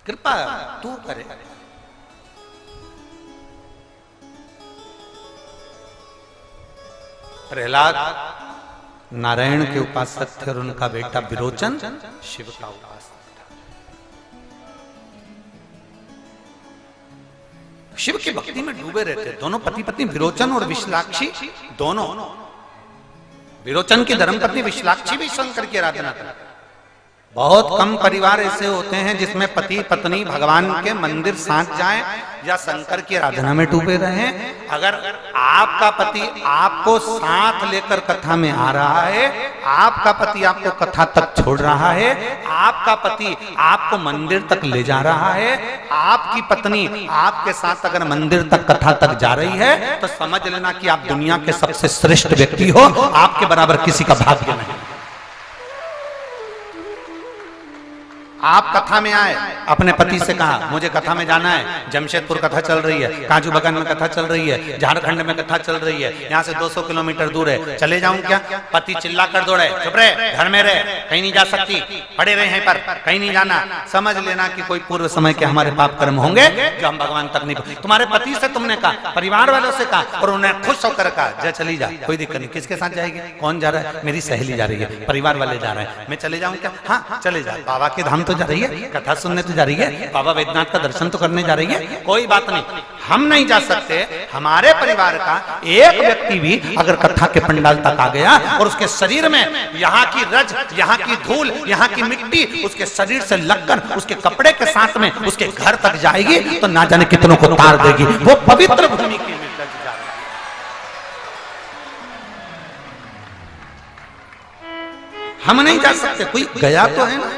कृपा तू करे। प्रहलाद नारायण के उपासक थे और उनका बेटा विरोचन शिव का उपासक था। शिव की भक्ति में डूबे रहते दोनों पति पत्नी, विरोचन और विशालाक्षी दोनों। विरोचन की धर्मपत्नी विशालाक्षी भी शंकर की आराधना करती। बहुत कम परिवार ऐसे होते हैं जिसमें पति पत्नी भगवान के मंदिर साथ जाएं या शंकर की आराधना में डूबे रहें। अगर आपका पति आपको साथ लेकर कथा में आ रहा है, आपका पति आपको कथा तक छोड़ रहा है, आपका पति आपको मंदिर तक ले जा रहा है, आपकी पत्नी आपके साथ अगर मंदिर तक कथा तक जा रही है, तो समझ लेना कि आप दुनिया के सबसे श्रेष्ठ व्यक्ति हो। आपके बराबर किसी का भाग्य नहीं। आप कथा में आए, अपने पति से कहा मुझे कथा में जाना है, जमशेदपुर कथा चल रही है, काजू बगान में कथा चल रही है, झारखंड में कथा चल रही है, यहाँ से 200 किलोमीटर दूर है, चले जाऊं क्या? पति चिल्ला कर दौड़े, चुप रहे, घर में रहे, कहीं नहीं जा सकती, पड़े रहे हैं पर कहीं नहीं जाना। समझ लेना कि कोई पूर्व समय के हमारे पाप कर्म होंगे जो हम भगवान तक नहीं। तुम्हारे पति से तुमने कहा, परिवार वालों से कहा, और उन्हें खुश होकर कहा जा चली जा, कोई दिक्कत नहीं। किसके साथ जाएगी? कौन जा रहा है? मेरी सहेली जा रही है, परिवार वाले जा रहे हैं, मैं चले जाऊं क्या? हाँ चले जा। बाबा के धाम तो जा रही है, कथा सुनने तो जा रही है, बाबा वैद्यनाथ का दर्शन तो करने जा रही है, कोई बात नहीं, हम नहीं जा सकते। हमारे परिवार का एक व्यक्ति भी अगर कथा के पंडाल तक आ गया और उसके शरीर में यहाँ की रज, यहाँ की धूल, यहाँ की मिट्टी उसके शरीर से लगकर उसके कपड़े के साथ में उसके घर तक जाएगी तो ना जाने कितनों को तार देगी। वो पवित्र भूमि की हम नहीं जा सकते, कोई गया तो है ना।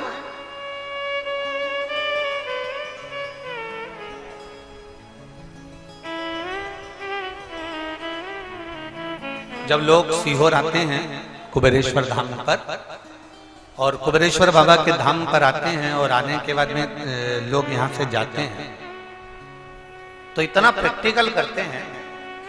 जब लोग सीहोर आते हैं कुबेरेश्वर धाम पर, और कुबेरेश्वर बाबा के धाम पर आते हैं और आने के बाद में लोग यहाँ से जाते हैं तो इतना प्रैक्टिकल करते हैं,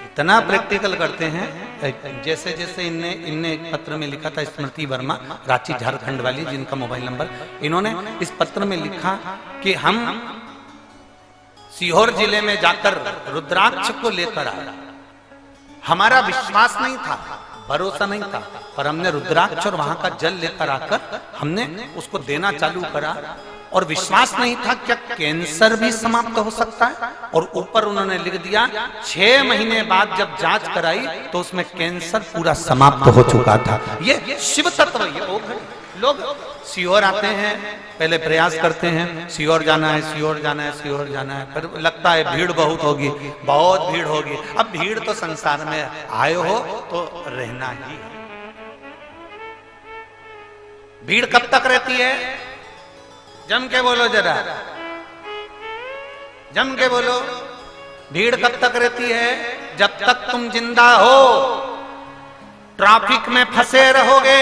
इतना प्रैक्टिकल करते हैं। जैसे जैसे इनने एक पत्र में लिखा था, स्मृति वर्मा, रांची झारखंड वाली, जिनका मोबाइल नंबर, इन्होंने इस पत्र में लिखा कि हम सीहोर जिले में जाकर रुद्राक्ष को लेकर आए, हमारा विश्वास नहीं था, भरोसा नहीं था, पर हमने रुद्राक्ष और वहां का जल लेकर आकर हमने उसको देना चालू करा, और विश्वास नहीं था क्या कैंसर भी समाप्त हो सकता है। और ऊपर उन्होंने लिख दिया 6 महीने बाद जब जांच कराई तो उसमें कैंसर पूरा समाप्त हो चुका था। ये शिव तत्व। ये लोग सीहोर आते हैं, पहले प्रयास करते हैं सीहोर जाना है, सीहोर जाना है, सीहोर जाना है, फिर लगता है भीड़ बहुत होगी, बहुत भीड़ होगी। अब भीड़ तो संसार में आए हो तो रहना ही। भीड़ कब तक रहती है? जम के बोलो जरा, जम के बोलो। भीड़ कब तक रहती है? जब तक तुम जिंदा हो। ट्रैफिक में फंसे रहोगे,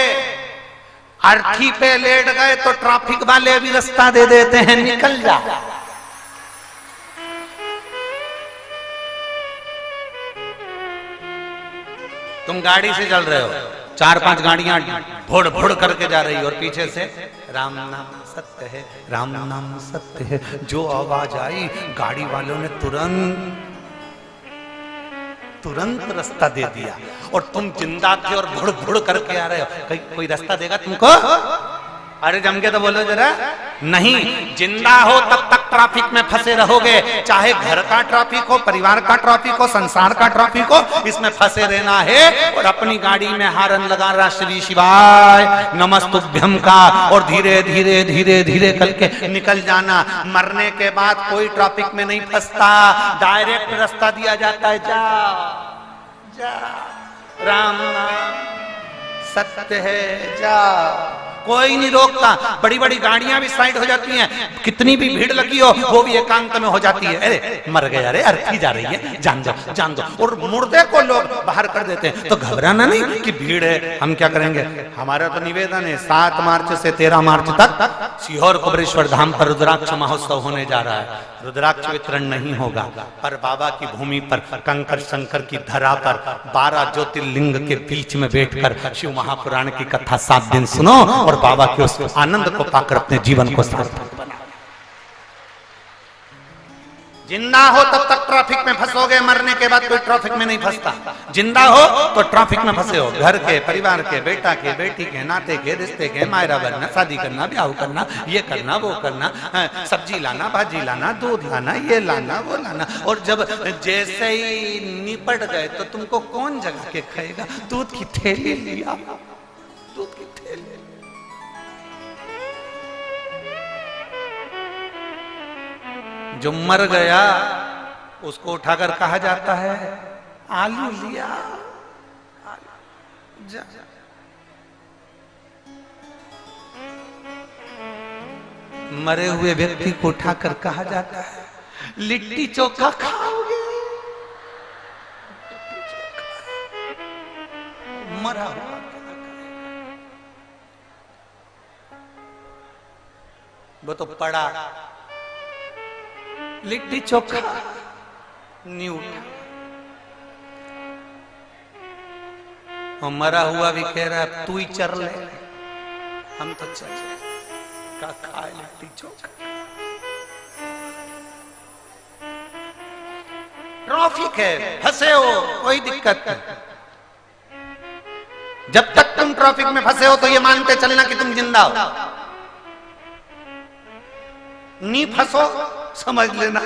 अर्थी पे लेट गए तो ट्रैफिक वाले भी रास्ता दे देते हैं, निकल जा। तुम गाड़ी से चल रहे हो, 4-5 गाड़ियां भोड़ भोड़ करके जा रही हो, और पीछे से राम नाम सत्य है, राम नाम सत्य है, जो आवाज आई गाड़ी वालों ने तुरंत रास्ता दे दिया, और तुम जिंदा थे और भुड़ भुड़ करके आ रहे हो। कोई रास्ता देगा तुमको? अरे जम के तो बोलो जरा। नहीं, जिंदा हो तब तक ट्रैफिक में फंसे रहोगे, चाहे घर का ट्रैफिक हो, परिवार का ट्रैफिक हो, संसार का ट्रैफिक हो, इसमें फंसे रहना है। और अपनी गाड़ी में हारन लगा रहा श्री शिवाय नमस्तुभ्यम का, और धीरे धीरे धीरे धीरे करके निकल जाना। मरने के बाद कोई ट्रैफिक में नहीं फंसता, डायरेक्ट रास्ता दिया जाता है, जा जा, राम नाम सत्य है, जा। कोई नहीं रोकता। बड़ी बड़ी गाड़ियां भी साइड हो जाती हैं, कितनी भी भीड़ लगी हो वो भी एकांत में हो जाती है। अरे मर गया, अरे अर्थी जा रही है, जान दो जान दो, और मुर्दे को लोग बाहर कर देते हैं। तो घबराना नहीं कि भीड़ है, हम क्या करेंगे। हमारा तो निवेदन है 7 मार्च से 13 मार्च तक सीहोर कुबेरेश्वर धाम पर रुद्राक्ष महोत्सव होने जा रहा है। रुद्राक्ष वितरण नहीं होगा, पर बाबा की भूमि पर कंकर शंकर की धरा पर 12 ज्योतिर्लिंग के बीच में बैठकर शिव महापुराण की कथा 7 दिन सुनो, और बाबा के उस आनंद को पाकर अपने जीवन को सार्थक बना। जिंदा हो तब तक ट्रैफिक में फंसोगे, मरने के बाद कोई ट्रैफिक में नहीं फंसता। जिंदा हो तो ट्रैफिक में फंसे हो, घर के, परिवार के, बेटा के, बेटी के, नाते के, रिश्ते के, मायरा बनना, शादी करना, ब्याह करना, ये करना, वो करना, सब्जी लाना, भाजी लाना, दूध लाना, ये लाना, वो लाना। और जब जैसे ही निपट गए तो तुमको कौन जगा के खाएगा? दूध की थैली लिया, दूध की थैली। जो मर गया उसको उठाकर कहा जाता है आलू लिया, जा। मरे हुए व्यक्ति को उठाकर कहा जाता है लिट्टी चोखा खाओगे। मरा हुआ वो तो पड़ा, लिट्टी चोखा नहीं उठा। और मरा हुआ भी कह रहा है तू ही चर ले, हम तो चल का खाए लिट्टी चोखा। ट्रैफिक है, फंसे हो, कोई दिक्कत नहीं। जब तक तुम ट्रैफिक में फंसे हो तो ये मानते चलना कि तुम जिंदा हो। नहीं फंसो समझ लेना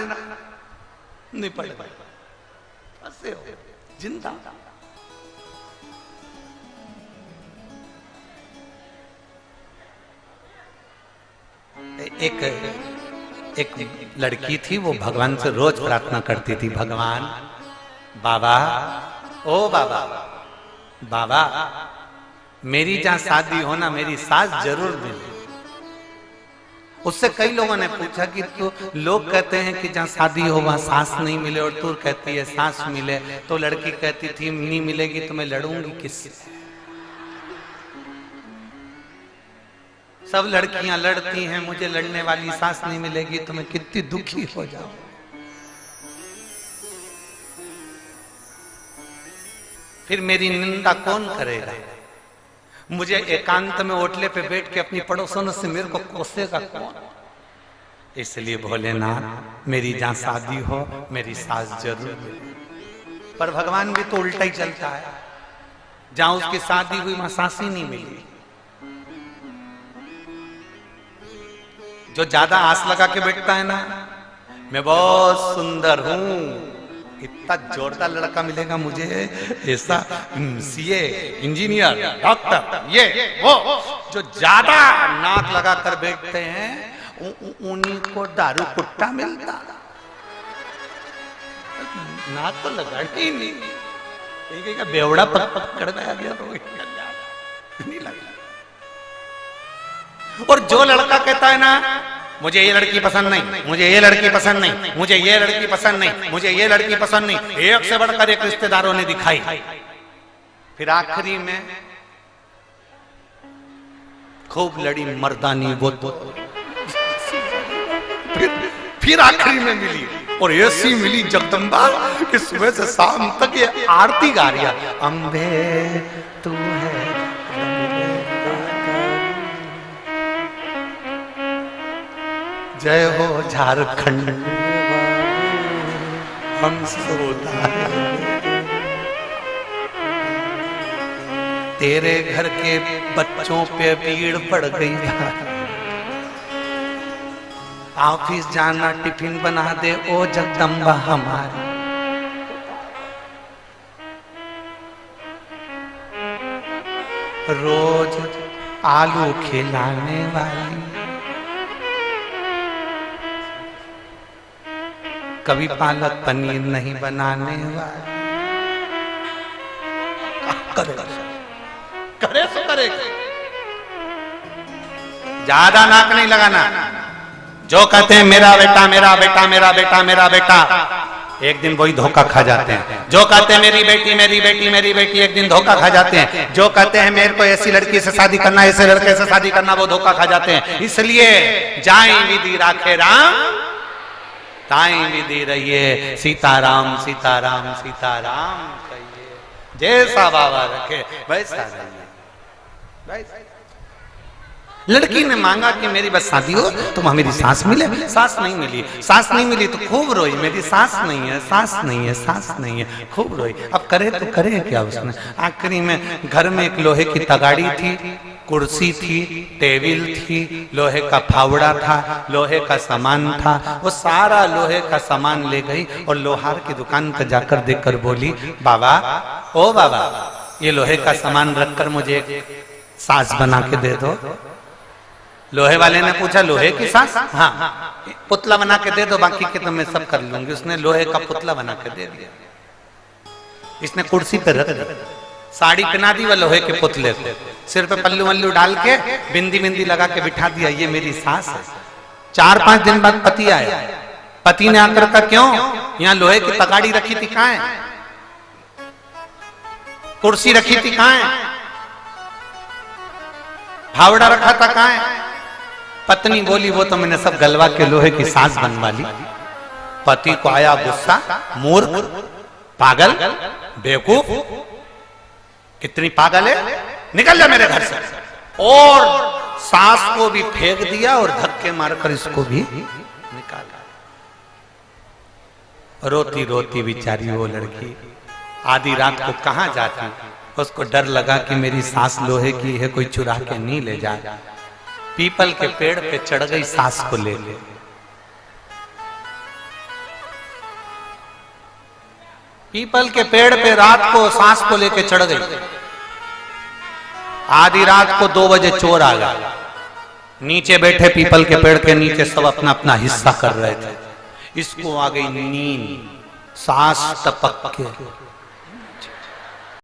नहीं पड़े, फंसे हो जिंदा। एक लड़की थी, वो भगवान से रोज प्रार्थना करती थी, भगवान बाबा, ओ बाबा, बाबा मेरी जहां शादी हो ना मेरी सास जरूर मिले। उससे कई लोगों ने पूछा कि तो लोग कहते हैं कि जहां शादी हो वहां सास नहीं मिले और तू कहती है सास मिले। तो लड़की कहती थी नहीं मिलेगी तो मैं लड़ूंगी किससे। सब लड़कियां लड़ती हैं, मुझे लड़ने वाली सास नहीं मिलेगी तो मैं कितनी दुखी हो जाऊं। फिर मेरी निंदा कौन करेगा। मुझे एकांत में ओटले पे बैठ के अपनी पड़ोसनों से मेरे को कोसेगा कौन। इसलिए भोलेनाथ मेरी जहां शादी हो मेरी सास जरूर मिले। पर भगवान भी तो उल्टा ही चलता है, जहां उसकी शादी हुई वहां सास ही नहीं मिली। जो ज्यादा आस लगा के बैठता है ना, मैं बहुत सुंदर हूं, इतना जोरदार लड़का मिलेगा मुझे, ऐसा सीए, इंजीनियर, डॉक्टर, ये वो, जो ज्यादा नाक लगा कर बैठते हैं उन्हीं को दारू कुट्टा मिलता। नाक तो लगा ही नहीं, बेवड़ा पकड़ में आ गया तो नहीं लगा। और जो लड़का कहता है ना मुझे ये लड़की पसंद नहीं, मुझे ये लड़की पसंद नहीं, मुझे ये लड़की पसंद नहीं, मुझे ये लड़की पसंद नहीं, एक से बढ़कर एक रिश्तेदारों ने दिखाई। फिर आखिरी में खूब लड़ी मर्दानी वो तो फिर आखिरी में मिली, और ऐसी मिली जगदम्बा कि सुबह से शाम तक ये आरती गा रही है, अम्बे तू है जय हो झारखंड हम सोता है। तेरे घर के बच्चों पे भीड़ पड़ गई है, ऑफिस जाना टिफिन बना दे ओ जगदम्बा हमारी। रोज आलू खिलाने वाली, कभी पालक पनीर नहीं बनाने वाली। करे तो करे, ज्यादा नाक नहीं लगाना। जो कहते हैं मेरा बेटा मेरा बेटा मेरा बेटा मेरा बेटा, एक दिन वही धोखा खा जाते हैं। जो कहते हैं मेरी बेटी मेरी बेटी मेरी बेटी, एक दिन धोखा खा जाते हैं। जो कहते हैं मेरे को ऐसी लड़की से शादी करना, ऐसे लड़के से शादी करना, वो धोखा खा जाते हैं। इसलिए जाए विधि राखे राम, ताई विधि रहिए सीताराम सीताराम सीताराम कहिए। जैसा बाबा रखे वैसा रहिए। लड़की ने मांगा कि मेरी बस शादी हो तो वहां मेरी सांस मिले, सांस नहीं मिली। सांस नहीं मिली तो खूब रोई, मेरी सांस नहीं है, सांस नहीं है, सांस नहीं है, खूब रोई। अब करे तो करे क्या उसने। आखिरी में घर में एक लोहे की तगाड़ी थी, कुर्सी थी, टेबल थी, लोहे का फावड़ा था, लोहे का सामान था। वो सारा लोहे का सामान ले गई और लोहार की दुकान पर जाकर देखकर बोली, बाबा ओ बाबा ये लोहे का सामान रखकर मुझे एक सास बना के दे दो। लोहे वाले ने पूछा लोहे की सास? हाँ, पुतला बना के दे दो, बाकी के तो मैं सब कर लूंगी। उसने लोहे का पुतला बना के दे दिया। इसने कुर्सी पे रख दिया, साड़ी पहना दी वो लोहे के पुतले को, सिर पे पल्लू वल्लू डाल के बिंदी बिंदी लगा के बिठा दिया, ये मेरी सास है। 4-5 दिन बाद पति आया। पति ने आकर कहा क्यों यहाँ लोहे की तगाड़ी रखी थी कहाँ है, कुर्सी रखी थी कहाँ है, फावड़ा रखा था कहाँ है? पत्नी बोली वो तो मैंने सब गलवा के लोहे की सांस बनवा ली। पति को आया गुस्सा, मूर्ख, पागल, बेवकूफ, कितनी पागल है, निकल जा मेरे घर से। और सास को भी फेंक दिया और धक्के मारकर इसको भी निकाला। रोती रोती बेचारी वो लड़की आधी रात को कहां जाती, उसको डर लगा कि मेरी सास लोहे की है, कोई चुरा के नहीं ले जाए। पीपल के पेड़ पे चढ़ गई सास को ले ले। पीपल के पेड़ पे रात को सास को लेके चढ़ गई। आधी रात को 2 बजे चोर आ गया। नीचे बैठे पीपल के पेड़ के नीचे सब अपना अपना हिस्सा कर रहे थे। इसको आ गई नींद, सास टपक के